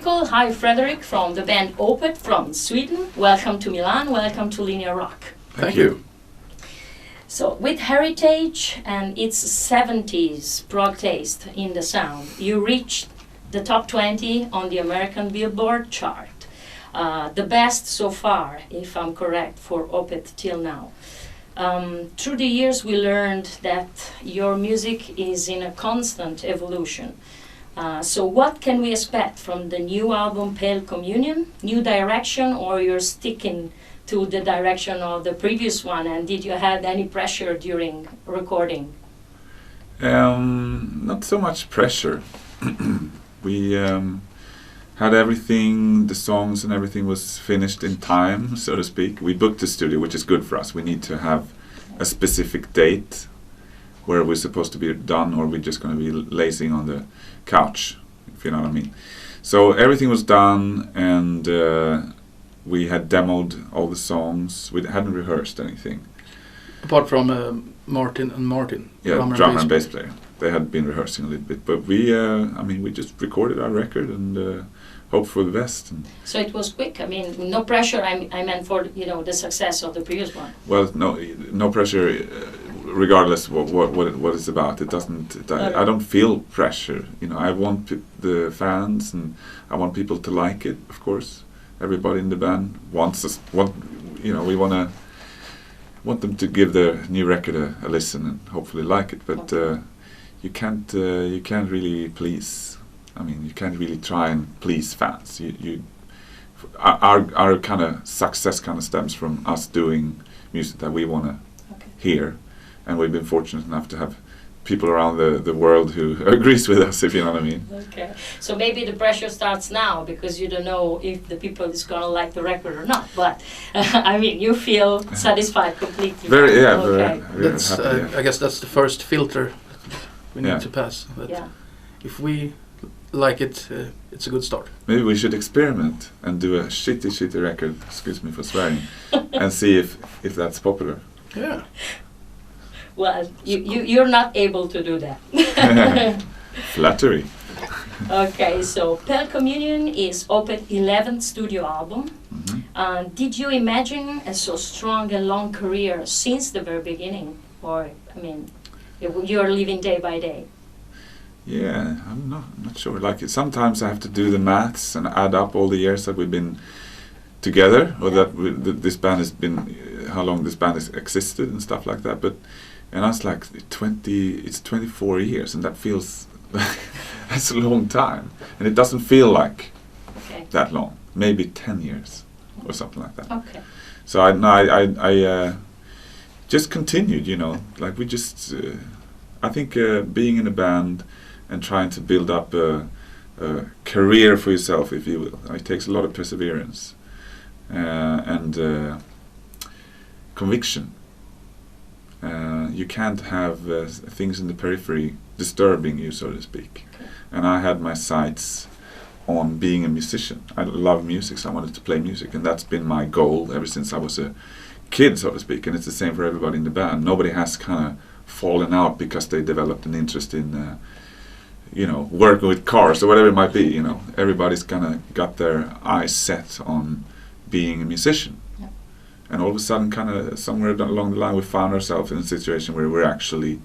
Michael. Hi, Frederick from the band Opeth from Sweden. Welcome to Milan. Welcome to Linea Rock. Thank you. So, with heritage and its 70s prog taste in the sound, you reached the top 20 on the American Billboard chart. The best so far, if I'm correct, for Opeth till now. Through the years, we learned that your music is in a constant evolution. So what can we expect from the new album Pale Communion? New direction, or you're sticking to the direction of the previous one? And did you have any pressure during recording? Not so much pressure. We had everything, the songs and everything was finished in time, so to speak. We booked the studio, which is good for us. We need to have a specific date where we're supposed to be done, or we're just going to be lazing on the couch, if you know what I mean. So everything was done, and we had demoed all the songs. We hadn't rehearsed anything. Apart from Martin and Martin. Yeah, drummer and bass player. They had been rehearsing a little bit, but we just recorded our record and hoped for the best. And so it was quick. I mean, no pressure. I meant for the success of the previous one. Well, no pressure. Regardless what it's about, it doesn't. I don't feel pressure. I want the fans, and I want people to like it. Of course, everybody in the band wants us. We want them to give the new record a listen and hopefully like it. But you can't really please. I mean, you can't really try and please fans. Our kind of success kind of stems from us doing music that we want to hear. And we've been fortunate enough to have people around the world who agrees with us, if you know what I mean. Okay, so maybe the pressure starts now because you don't know if the people is gonna like the record or not. But I mean, you feel satisfied completely. Very That's, happy, I guess that's the first filter we need to pass. But if we like it, it's a good start. Maybe we should experiment and do a shitty record. Excuse me for swearing, and see if that's popular. Yeah. Well, you're not able to do that. Flattery. Okay, so Pale Communion is Opeth's 11th studio album. Mm-hmm. Did you imagine a so strong and long career since the very beginning? Or, I mean, you're living day by day? Yeah, I'm not sure. Like, sometimes I have to do the maths and add up all the years that we've been together, or that this band has been, how long this band has existed and stuff like that. And I was like, it's 24 years, and that feels that's a long time. And it doesn't feel like that long. Maybe 10 years or something like that. Okay. So I just continued, like we just, I think being in a band and trying to build up a career for yourself, if you will, it takes a lot of perseverance and conviction. You can't have things in the periphery disturbing you, so to speak. Okay. And I had my sights on being a musician. I love music, so I wanted to play music, and that's been my goal ever since I was a kid, so to speak. And it's the same for everybody in the band. Nobody has kind of fallen out because they developed an interest in, working with cars or whatever it might be. Everybody's kind of got their eyes set on being a musician. And all of a sudden, kind of somewhere along the line, we found ourselves in a situation where we're actually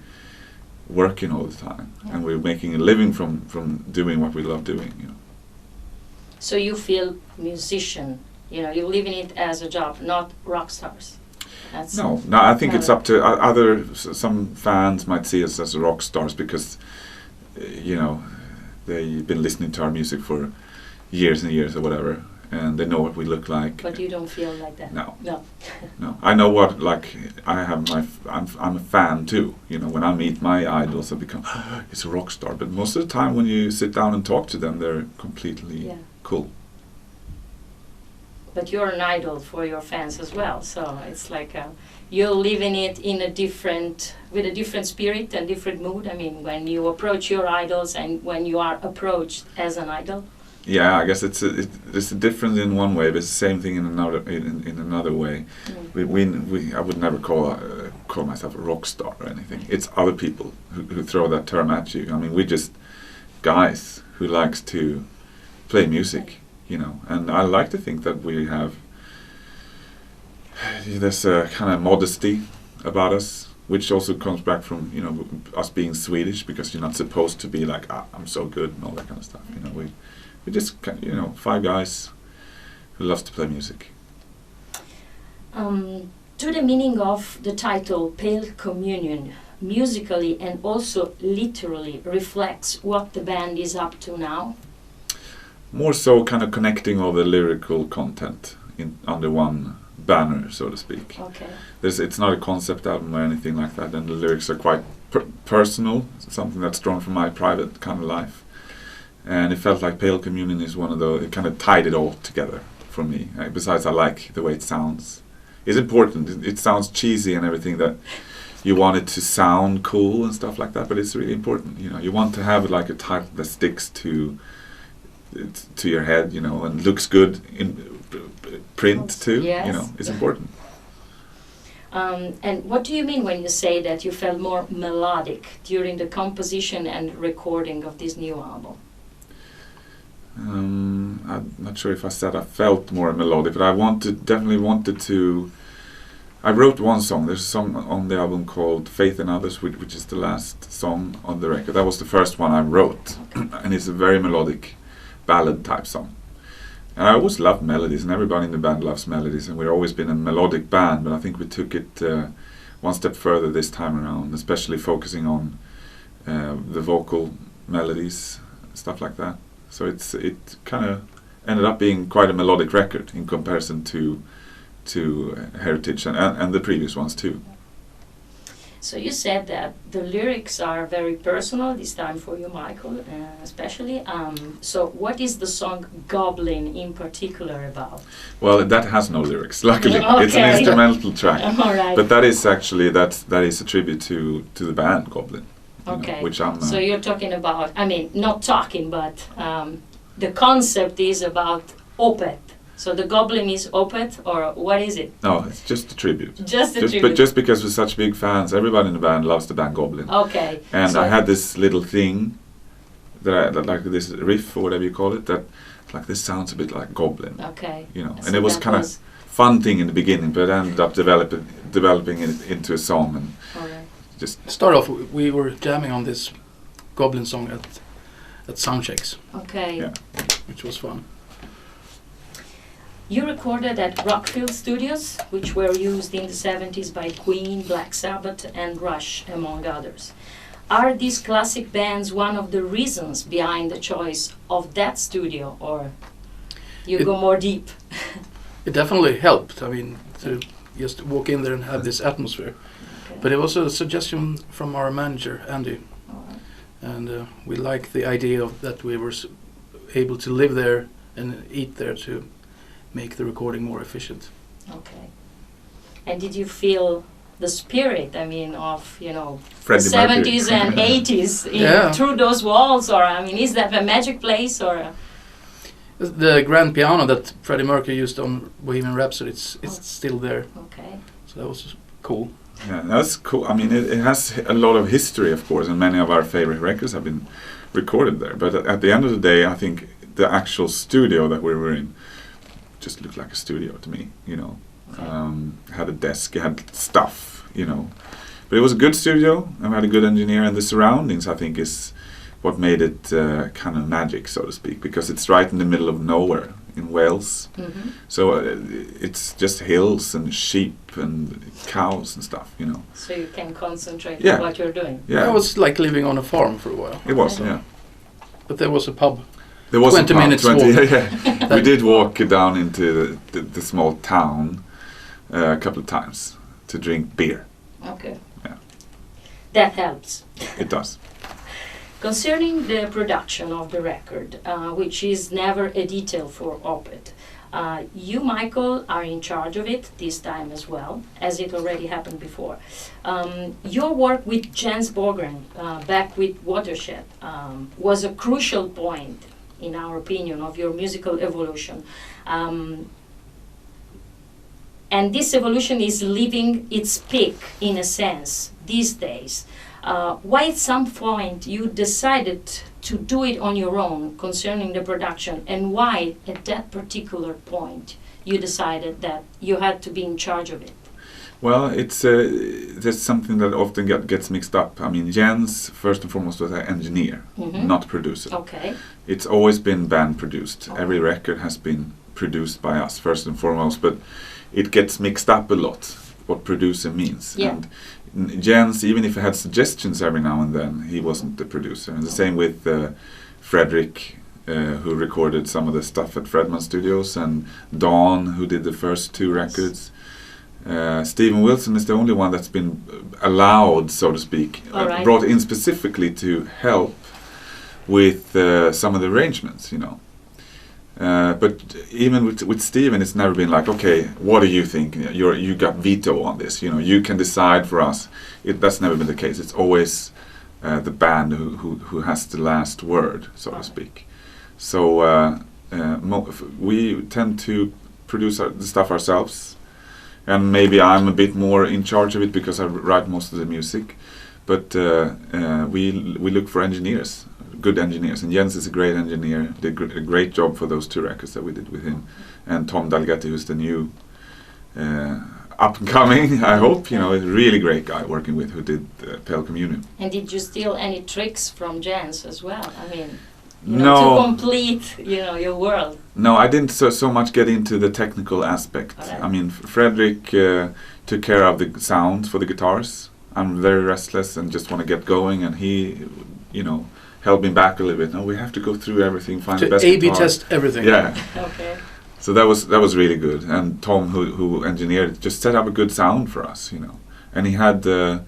working all the time, and we're making a living from doing what we love doing. So you feel musician, you're living it as a job, not rock stars. No, I think it's up to some fans might see us as rock stars because, they've been listening to our music for years and years or whatever. And they know what we look like. But you don't feel like that. No. No. I know what, like, I'm a fan too. When I meet my idols, I become, it's a rock star. But most of the time, when you sit down and talk to them, they're completely cool. But you're an idol for your fans as well. So it's like you're living it in with a different spirit and different mood. I mean, when you approach your idols and when you are approached as an idol. Yeah, I guess it's a difference in one way, but it's the same thing in another way. I would never call myself a rock star or anything. It's other people who throw that term at you. I mean, we're just guys who likes to play music, you know. And I like to think that we have, there's a kind of modesty about us, which also comes back from, you know, us being Swedish, because you're not supposed to be like, I'm so good and all that kind of stuff. You know, we just, you know, 5 guys who loves to play music. To the meaning of the title Pale Communion, musically and also literally reflects what the band is up to now? More so kind of connecting all the lyrical content under one banner, so to speak. Okay. It's not a concept album or anything like that, and the lyrics are quite personal, something that's drawn from my private kind of life. And it felt like Pale Communion is one of those, it kind of tied it all together for me. Besides, I like the way it sounds. It's important. It sounds cheesy and everything, that you want it to sound cool and stuff like that, but it's really important. You know, you want to have like a title that sticks to your head, you know, and looks good in print too. Yes. You know, it's important. And what do you mean when you say that you felt more melodic during the composition and recording of this new album? I'm not sure if I said I felt more melodic, but I definitely wanted to. I wrote one song. There's a song on the album called Faith in Others, which is the last song on the record. That was the first one I wrote, and it's a very melodic ballad type song. And I always loved melodies, and everybody in the band loves melodies, and we've always been a melodic band, but I think we took it one step further this time around, especially focusing on the vocal melodies, stuff like that. So it kind of ended up being quite a melodic record in comparison to Heritage and the previous ones too. So you said that the lyrics are very personal this time for you, Michael, especially. So what is the song Goblin in particular about? Well, that has no lyrics, luckily. Okay. It's an instrumental track. All right. But that is actually that is a tribute to the band Goblin. Okay. Know, which I'm. So you're talking about, I mean, not talking, but the concept is about Opeth. So the Goblin is Opeth, or what is it? No, it's just a tribute. Just a tribute. But just because we're such big fans, everybody in the band loves the band Goblin. Okay. And so I had this little thing that like this riff or whatever you call it, that like this sounds a bit like Goblin. Okay. You know, so and it was kind of fun thing in the beginning, but ended up developing it into a song, and just start off. We were jamming on this Goblin song at soundchecks. Okay. Yeah. Which was fun. You recorded at Rockfield Studios, which were used in the 70s by Queen, Black Sabbath, and Rush, among others. Are these classic bands one of the reasons behind the choice of that studio, or you go more deep? It definitely helped. I mean, to just walk in there and have this atmosphere. Okay. But it was a suggestion from our manager, Andy. Right. And we liked the idea of that we were able to live there and eat there to make the recording more efficient. Okay. And did you feel the spirit, I mean, of, you know, Freddie 70s and 80s through those walls, or, I mean, is that a magic place, or? The grand piano that Freddie Mercury used on Bohemian Rhapsody, it's still there. Okay. So that was cool. Yeah, that's cool. I mean, it has a lot of history, of course, and many of our favorite records have been recorded there. But at the end of the day, I think the actual studio that we were in just looked like a studio to me, you know. Okay. Had a desk, it had stuff, you know. But it was a good studio, and we had a good engineer, and the surroundings, I think, is what made it kind of magic, so to speak, because it's right in the middle of nowhere in Wales. Mm-hmm. So it's just hills and sheep and cows and stuff, you know. So you can concentrate on what you're doing. Yeah. It was like living on a farm for a while. It was, yeah. But there was a pub. There was 20 minutes walk. Yeah. We did walk down into the small town a couple of times to drink beer. Okay. Yeah. That helps. It does. Concerning the production of the record, which is never a detail for Opeth, you, Michael, are in charge of it this time as well, as it already happened before. Your work with Jens Bogren, back with Watershed, was a crucial point, in our opinion, of your musical evolution. And this evolution is living its peak, in a sense, these days. Why at some point you decided to do it on your own concerning the production, and why at that particular point you decided that you had to be in charge of it? Well, it's there's something that often gets mixed up. I mean, Jens first and foremost was an engineer, not producer. Okay. It's always been band produced. Oh. Every record has been produced by us first and foremost, but it gets mixed up a lot what producer means. Yeah. And Jens, even if he had suggestions every now and then, he wasn't the producer. And the same with Fredrik, who recorded some of the stuff at Fredman Studios, and Dawn, who did the first two records. Stephen Wilson is the only one that's been allowed, so to speak, brought in specifically to help with some of the arrangements, you know. But even with Stephen, it's never been like, okay, what do you think? You got veto on this, you know. You can decide for us. That's never been the case. It's always the band who has the last word, so to speak. So we tend to produce the stuff ourselves. And maybe I'm a bit more in charge of it because I write most of the music. But we look for engineers, good engineers. And Jens is a great engineer, did a great job for those two records that we did with him. And Tom Dalgety, who's the new up and coming, I hope, you know, a really great guy working with, who did Pale Communion. And did you steal any tricks from Jens as well? I mean, no, to complete, your world. No, I didn't so much get into the technical aspect. Right. I mean, Fredrik took care of the sounds for the guitars. I'm very restless and just want to get going, and he, held me back a little bit. No, we have to go through everything, find the best A/B guitar. test everything. Yeah. Okay. So that was really good. And Tom, who engineered it, just set up a good sound for us, And he had the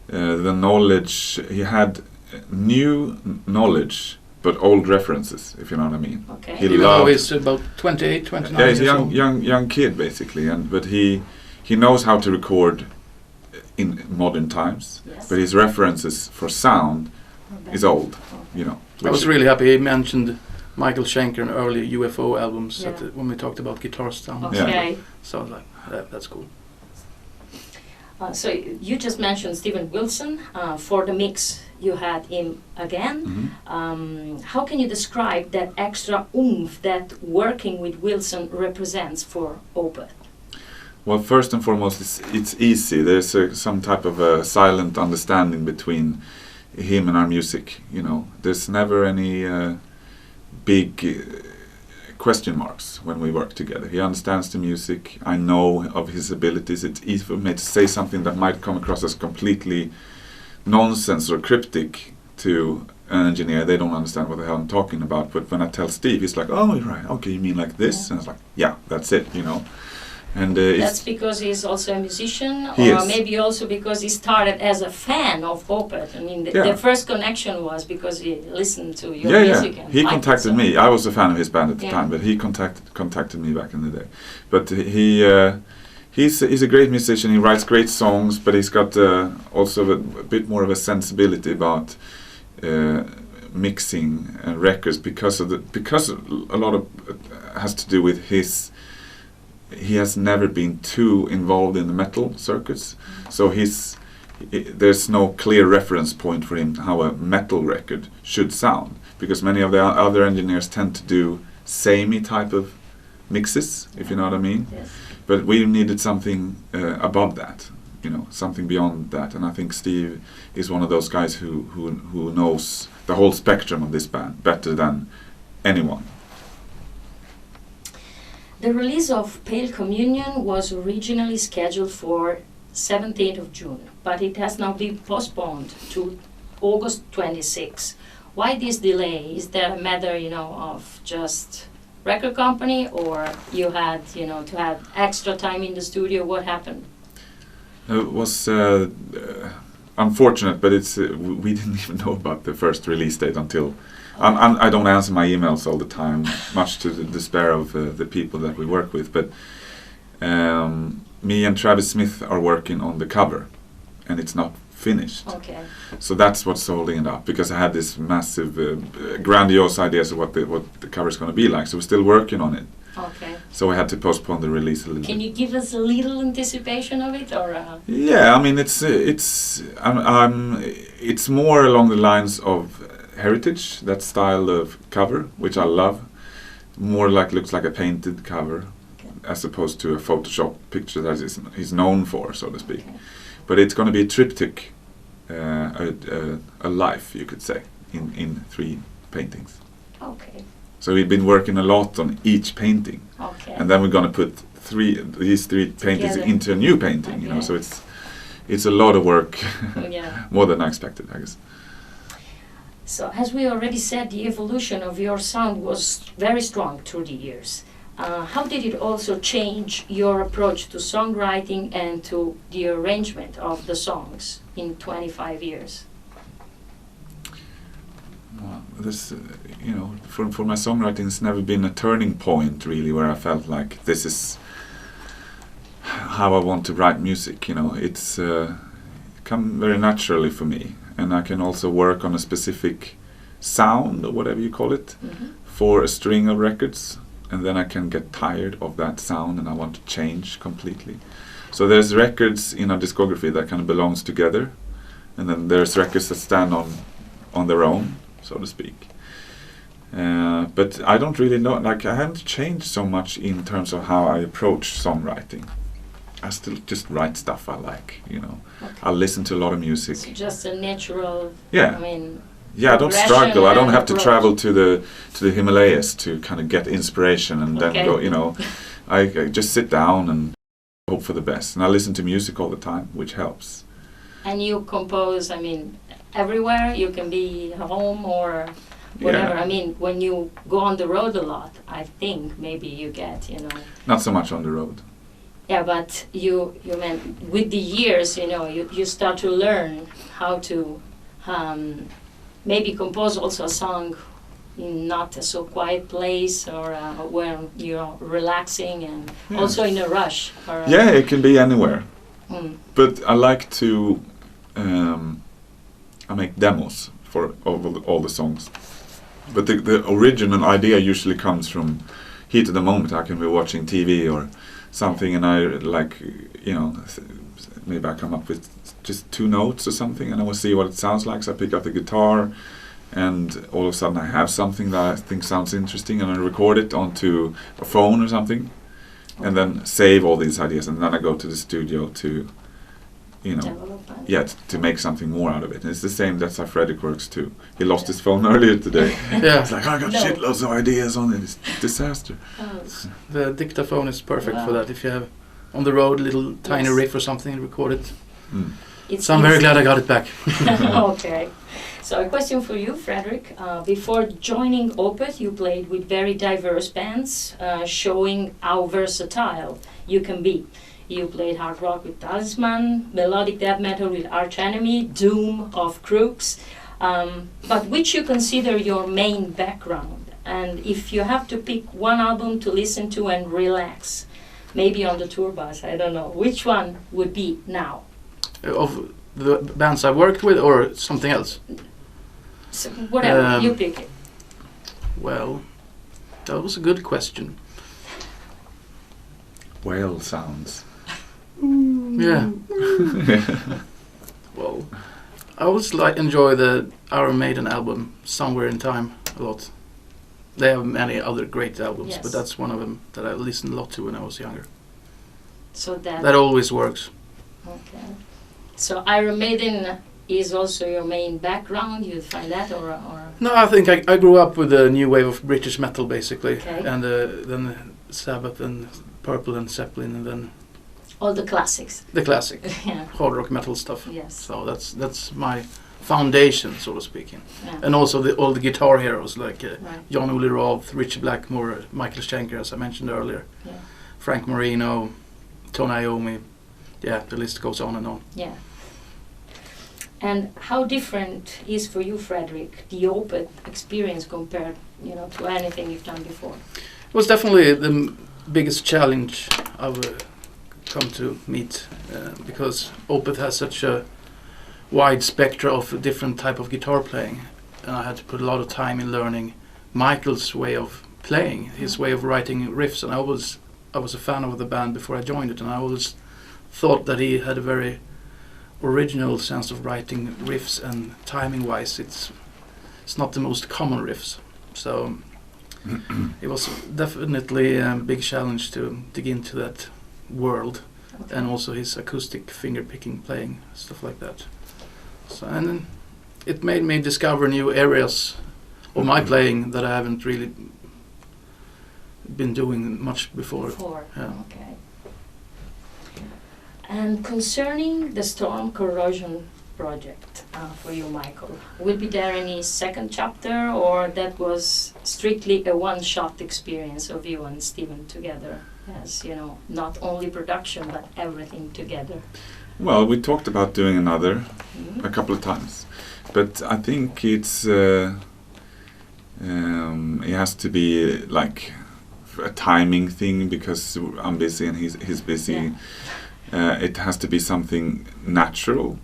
knowledge. He had new knowledge, but old references, if you know what I mean. Okay. He Even loved, though he's about 28, 29 yeah, he's a years old. young kid basically, but he knows how to record in modern times. Yes. But his references for sound is old, I was really happy he mentioned Michael Schenker and early UFO albums Yeah. when we talked about guitar sound. Okay. So I was like, that's cool. So you just mentioned Stephen Wilson. For the mix, you had him again. Mm-hmm. How can you describe that extra oomph that working with Wilson represents for Opeth? Well, first and foremost, it's easy. There's some type of a silent understanding between him and our music. There's never any big question marks when we work together. He understands the music. I know of his abilities. It's easy for me to say something that might come across as completely nonsense or cryptic to an engineer. They don't understand what the hell I'm talking about. But when I tell Steve, he's like, "Oh, you're right. Okay, you mean like this?" Yeah. And I was like, "Yeah, that's it." And That's because he's also a musician, He or is. maybe also because he started as a fan of Opeth. I mean, Yeah. the first connection was because he listened to your yeah. music. And He liked it, contacted so- me. I was a fan of his band at the Yeah. time, but he contacted me back in the day. But he's a great musician. He writes great songs, but he's got also a bit more of a sensibility about mixing records because a lot of has to do with his. He has never been too involved in the metal circuits, so there's no clear reference point for him how a metal record should sound, because many of the other engineers tend to do samey type of mixes, if you know what I mean. Yes. But we needed something above that, something beyond that, and I think Steve is one of those guys who knows the whole spectrum of this band better than anyone. The release of Pale Communion was originally scheduled for 17th of June, but it has now been postponed to August 26. Why this delay? Is that a matter, of just record company, or you had, to have extra time in the studio? What happened? It was unfortunate, but we didn't even know about the first release date until. I don't answer my emails all the time, much to the despair of the people that we work with. But me and Travis Smith are working on the cover, and it's not finished. Okay. So that's what's holding it up, because I had this massive, grandiose ideas of what the cover is going to be like. So we're still working on it. Okay. So we had to postpone the release a little Can bit. you give us a little anticipation of it, or? Yeah, I mean it's more along the lines of heritage, that style of cover, which I love. More like looks like a painted cover, as opposed to a Photoshop picture that he's known for, so to speak. Okay. But it's going to be a triptych, a life, you could say, in 3 paintings. Okay. So we've been working a lot on each painting, Okay. and then we're going to put these 3 paintings Together. into a new painting. You know, Okay. so it's a lot of work, Yeah. more than I expected, I guess. So, as we already said, the evolution of your sound was very strong through the years. How did it also change your approach to songwriting and to the arrangement of the songs in 25 years? Well, this, for my songwriting, it's never been a turning point really, where I felt like this is how I want to write music. You know, it's come very naturally for me, and I can also work on a specific sound or whatever you call it for a string of records, and then I can get tired of that sound and I want to change completely. So there's records in our discography that kind of belongs together, and then there's records that stand on their own, so to speak. But I don't really know, like I haven't changed so much in terms of how I approach songwriting. I still just write stuff I like, you know. Okay. I listen to a lot of music. It's just a natural, Yeah. I mean, Yeah, I don't progression struggle. I don't and have to approach. travel to the Himalayas to kind of get inspiration and then Okay. go, you know. I just sit down and hope for the best. And I listen to music all the time, which helps. and you compose, I mean, everywhere. You can be home or whatever. Yeah. I mean, when you go on the road a lot, I think maybe you get, you know. Not so much on the road. Yeah, but you meant with the years, you know, you start to learn how to maybe compose also a song in not a so quiet place, or when you're relaxing, and Yeah. also in a rush. Or, Yeah, it can be anywhere. Mm, But I like to I make demos for all the songs. But the original idea usually comes from heat of the moment. I can be watching TV or something, and I like, you know, maybe I come up with just 2 notes or something, and I will see what it sounds like. So I pick up the guitar, and all of a sudden I have something that I think sounds interesting, and I record it onto a phone or something, and then save all these ideas, and then I go to the studio to, you know, develop and- yeah, to make something more out of it. And it's the same, that's how Fredrik works too. He lost his phone earlier today. Yeah, It's like, I got No. shitloads of ideas on it. It's a disaster. Oh, the dictaphone is perfect for Wow. that. If you have on the road a little tiny Yes. riff or something, record it. Mm. it's So I'm very easy. glad I got it back. Okay. So a question for you, Fredrik. Before joining Opeth, you played with very diverse bands, showing how versatile you can be. You played hard rock with Talisman, melodic death metal with Arch Enemy, doom of Crooks. But which you consider your main background? And if you have to pick one album to listen to and relax, maybe on the tour bus, I don't know, which one would be now? Of the bands I worked with or something else? So whatever, you pick it. Well, that was a good question. Whale sounds. Yeah. Well, I always enjoy the Iron Maiden album, Somewhere in Time, a lot. They have many other great albums, Yes. but that's one of them that I listened a lot to when I was younger. So That always works. Okay. So Iron Maiden is also your main background. You'd find that, or No, I think I grew up with the new wave of British metal, basically, Okay. and then Sabbath and Purple and Zeppelin, and then all the classics. the classic Yeah. hard rock metal stuff. Yes. So that's my foundation, so to speak. Yeah. And also all the guitar heroes like Right. John Ole Roth, Richie Blackmore, Michael Schenker, as I mentioned earlier, Yeah. Frank Marino, Tony Iommi. Yeah, the list goes on and on. Yeah. And how different is for you, Fredrik, the Opeth experience compared, to anything you've done before? It was definitely the biggest challenge I've come to meet because Opeth has such a wide spectrum of different type of guitar playing, and I had to put a lot of time in learning Michael's way of playing, his way of writing riffs, and I was a fan of the band before I joined it, and I always thought that he had a very original sense of writing riffs, and timing-wise, it's not the most common riffs. So it was definitely a big challenge to dig into that world, and also his acoustic finger-picking playing, stuff like that. So, and then it made me discover new areas of my playing that I haven't really been doing much before. Yeah. Okay. And concerning the storm corrosion project for you, Michael, will be there any second chapter, or that was strictly a one-shot experience of you and Stephen together, as you know, not only production but everything together? Well, we talked about doing another a couple of times, but I think it has to be like a timing thing, because I'm busy and he's busy. Yeah. It has to be something natural.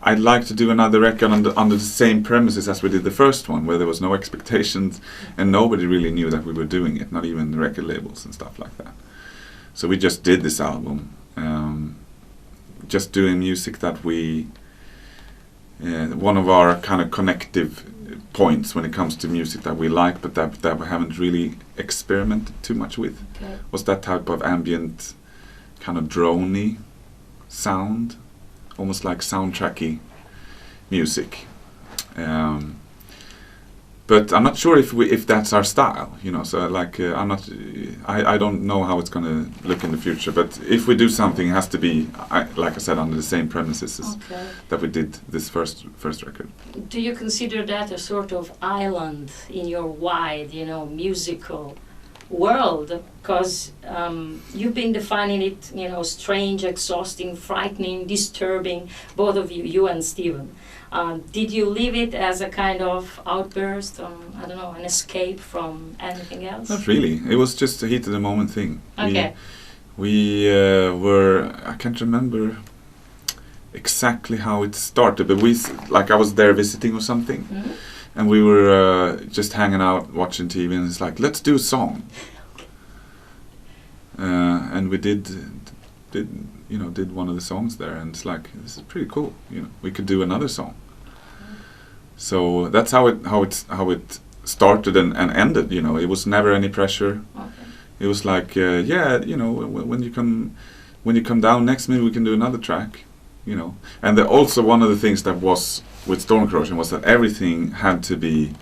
I'd like to do another record under the same premises as we did the first one, where there was no expectations and nobody really knew that we were doing it, not even the record labels and stuff like that. So we just did this album, just doing music that we, one of our kind of connective points when it comes to music that we like, but that we haven't really experimented too much with, was that type of ambient, kind of droney sound, almost like soundtracky music. But I'm not sure if that's our style, you know. So like I don't know how it's going to look in the future. But if we do something, it has to be, like I said, under the same premises as that we did this first record. Do you consider that a sort of island in your wide, you know, musical world? Because you've been defining it, you know, strange, exhausting, frightening, disturbing, both of you, you and Stephen. Did you leave it as a kind of outburst, I don't know, an escape from anything else? Not really. It was just a heat of the moment thing. Okay. We were, I can't remember exactly how it started, but I was there visiting or something, and we were just hanging out, watching TV, and it's like, let's do a song. And we did one of the songs there, and it's like, this is pretty cool. You know, we could do another song. So that's how it started and ended. You know, it was never any pressure. Okay. It was like, yeah, you know, when you come down next, maybe we can do another track. You know, and also one of the things that was with Storm Corrosion was that everything had to be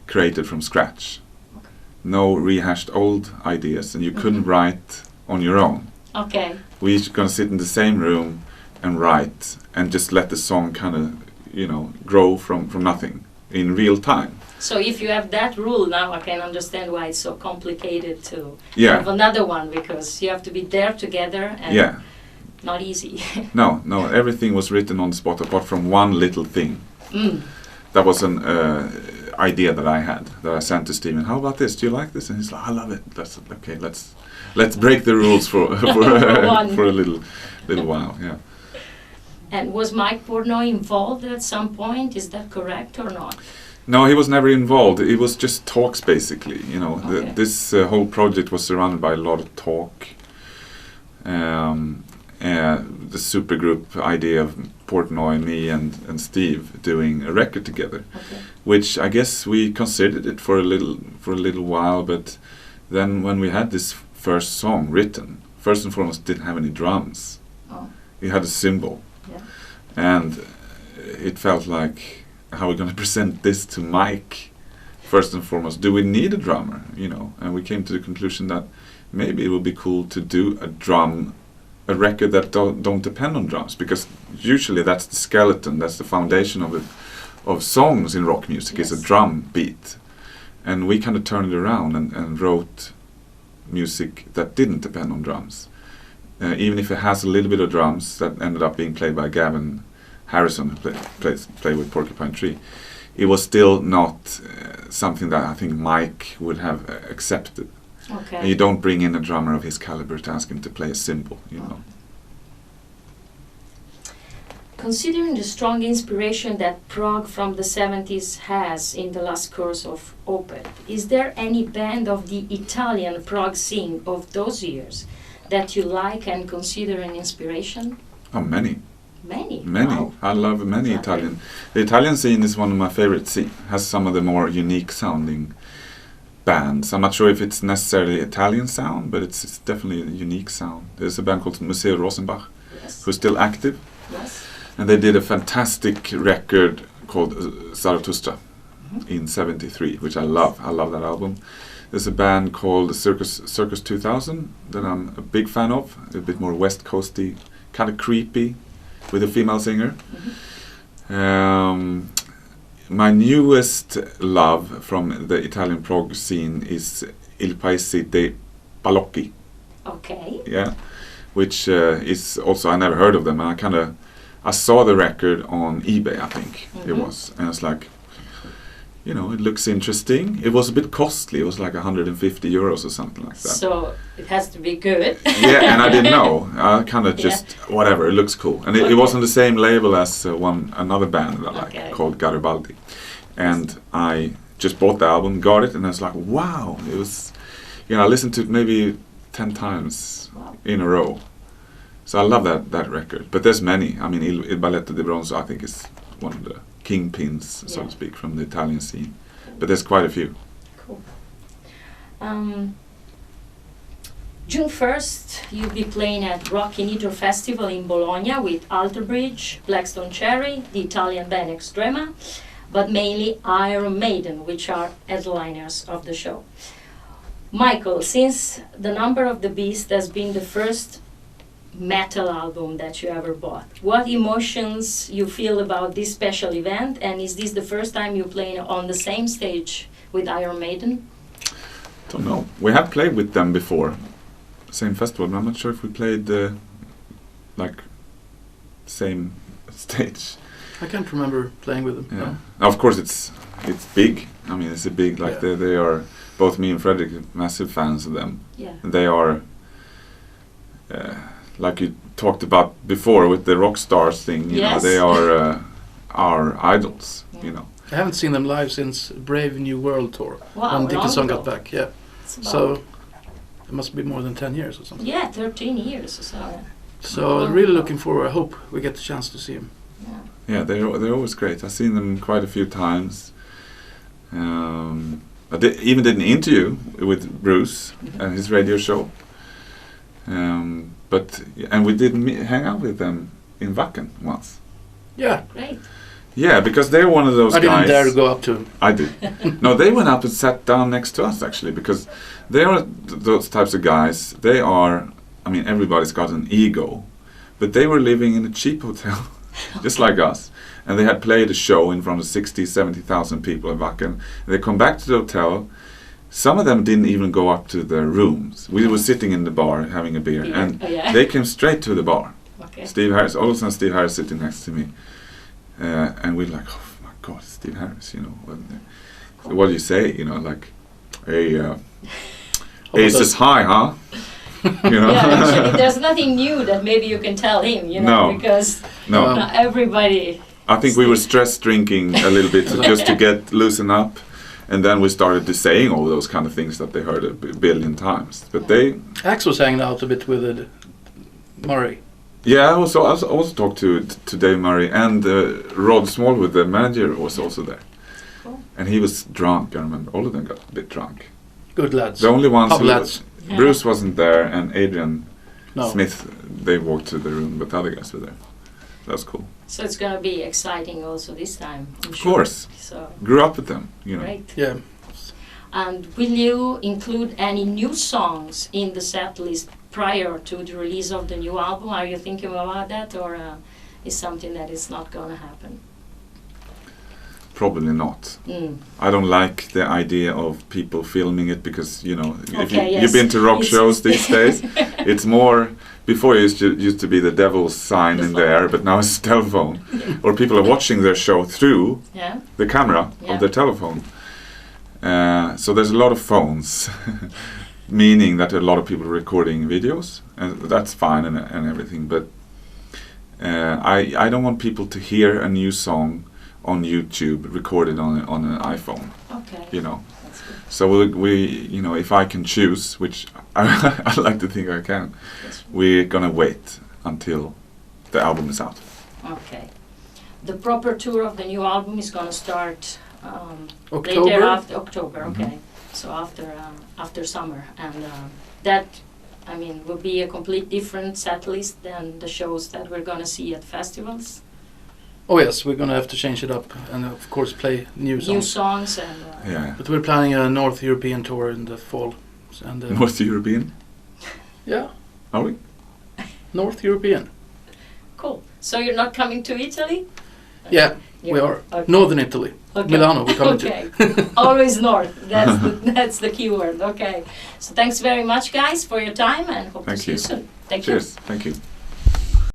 created from scratch. Okay. No rehashed old ideas, and you couldn't write on your own. Okay. We're gonna sit in the same room and write and just let the song kind of, you know, grow from nothing in real time. So if you have that rule now, I can understand why it's so complicated to Yeah. have another one, because you have to be there together and Yeah. not easy. No, everything was written on the spot apart from one little thing. That was an idea that I had, that I sent to Stephen. How about this? Do you like this? And he's like, I love it. That's okay. Let's break the rules for a little while. Yeah. And was Mike Portnoy involved at some point? Is that correct or not? No, he was never involved. It was just talks, basically. You know, Okay. this whole project was surrounded by a lot of talk. The supergroup idea of Portnoy, me, and Steve doing a record together, which I guess we considered it for a little while, but then when we had this first song written, first and foremost, didn't have any drums. Oh. We had a cymbal, and it felt like, how are we going to present this to Mike? First and foremost, do we need a drummer? You know, and we came to the conclusion that maybe it would be cool to do a record that don't depend on drums, because usually that's the skeleton, that's the foundation of songs in rock music, is a drum beat. And we kind of turned it around and wrote music that didn't depend on drums. Even if it has a little bit of drums, that ended up being played by Gavin Harrison, who played with Porcupine Tree. It was still not something that I think Mike would have accepted. Okay. And you don't bring in a drummer of his caliber to ask him to play a cymbal, you know. considering the strong inspiration that prog from the 70s has in the last course of Opeth, is there any band of the Italian prog scene of those years that you like and consider an inspiration? Oh, many. Many? Many. Wow. I love many Italian. The Italian scene is one of my favorite scenes. Has some of the more unique sounding bands. I'm not sure if it's necessarily Italian sound, but it's definitely a unique sound. There's a band called Museo Rosenbach, Yes. who's still active. Yes. And they did a fantastic record called Zarathustra in '73, which I love. I love that album. There's a band called Circus 2000 that I'm a big fan of. A bit more West Coasty, kind of creepy, with a female singer. My newest love from the Italian prog scene is Il Paese dei Balocchi. Okay. Yeah, which is also, I never heard of them, and I saw the record on eBay, I think it was, and it's like, you know, it looks interesting. It was a bit costly. It was like 150 euros or something like that. So it has to be good. Yeah, and I didn't know. I kind of just, whatever, it looks cool. And it was on the same label as another band that I like, called Garibaldi. And I just bought the album, got it, and I was like, wow. It was, you know, I listened to it maybe 10 times in a row. So I love that record. But there's many. I mean, Il Balletto di Bronzo, I think, is one of the kingpins, so to speak, from the Italian scene. But there's quite a few. Cool. June 1st, you'll be playing at Rock in Nitro Festival in Bologna with Alter Bridge, Blackstone Cherry, the Italian band Extrema, but mainly Iron Maiden, which are headliners of the show. Michael, since The Number of the Beast has been the first metal album that you ever bought, what emotions you feel about this special event, and is this the first time you're playing on the same stage with Iron Maiden? Don't know. We have played with them before, same festival, but I'm not sure if we played like same stage. I can't remember playing with them. Yeah. No. Now, of course, it's big. I mean, it's a big, like they are, both me and Fredrik are massive fans of them. Yeah. And they are, like you talked about before with the rock stars thing, you know, they are our idols, you know. I haven't seen them live since Brave New World tour. Wow, when Dickinson got back. Yeah. So it must be more than 10 years or something. Yeah, 13 years or so. So really looking forward. I hope we get the chance to see him. Yeah, they're always great. I've seen them quite a few times. I even did an interview with Bruce at his radio show. And we did hang out with them in Wacken once. Yeah. Great. Yeah, because they're one of those guys. I didn't dare to go up to him. I did. No, they went up and sat down next to us, actually, because they are those types of guys. They are, I mean, everybody's got an ego, but they were living in a cheap hotel, just like us. And they had played a show in front of 60,000, 70,000 people in Wacken. They come back to the hotel. Some of them didn't even go up to their rooms. We were sitting in the bar having a beer, and they came straight to the bar. Okay. Steve Harris, all of a sudden Steve Harris sitting next to me. And we're like, oh my God, Steve Harris, you know. What do you say? You know, like, hey, Aces high, huh? You know? Yeah, actually, there's nothing new that maybe you can tell him, you know, because not everybody... I think we were stress drinking a little bit just to loosen up. And then we started to saying all those kind of things that they heard a billion times. But Axe was hanging out a bit with Murray. Yeah, I also talked to Dave Murray, and Rod Smallwood, the manager, was also there. Cool. And he was drunk, I remember. All of them got a bit drunk. Good lads. The only ones lads. Bruce wasn't there, and Adrian No. Smith, they walked to the room, but the other guys were there. That was cool. So it's going to be exciting also this time. I'm Of sure. course. So Grew up with them, you know. great. Yeah. And will you include any new songs in the set list prior to the release of the new album? Are you thinking about that, or is something that is not going to happen? Probably not. I don't like the idea of people filming it because, you know, if you've been to rock shows these days, it's more, before it used to be the devil's sign in the air, but now it's a telephone. Or people are watching their show through the camera of their telephone. So there's a lot of phones, meaning that a lot of people are recording videos, and that's fine and everything, but I don't want people to hear a new song on YouTube recorded on an iPhone. Okay. You know. That's good. So we you know, if I can choose, which I like to think I can, Yes. we're gonna wait until the album is out. Okay. The proper tour of the new album is going to start October. later after October. Mhm. Okay. So after summer, and that, I mean, will be a complete different set list than the shows that we're going to see at festivals. Oh yes, we're gonna have to change it up and of course play new songs. New songs and Yeah. But we're planning a North European tour in the fall. And North European? yeah, Are we? North European. cool. So you're not coming to Italy? Yeah, Yeah. we are. Okay. Northern Italy. Okay. Milano, we're coming Okay. to. Always north. That's the key word. Okay. So thanks very much, guys, for your time, and hope Thank to see you. you soon. Thank you. Cheers. Thank you.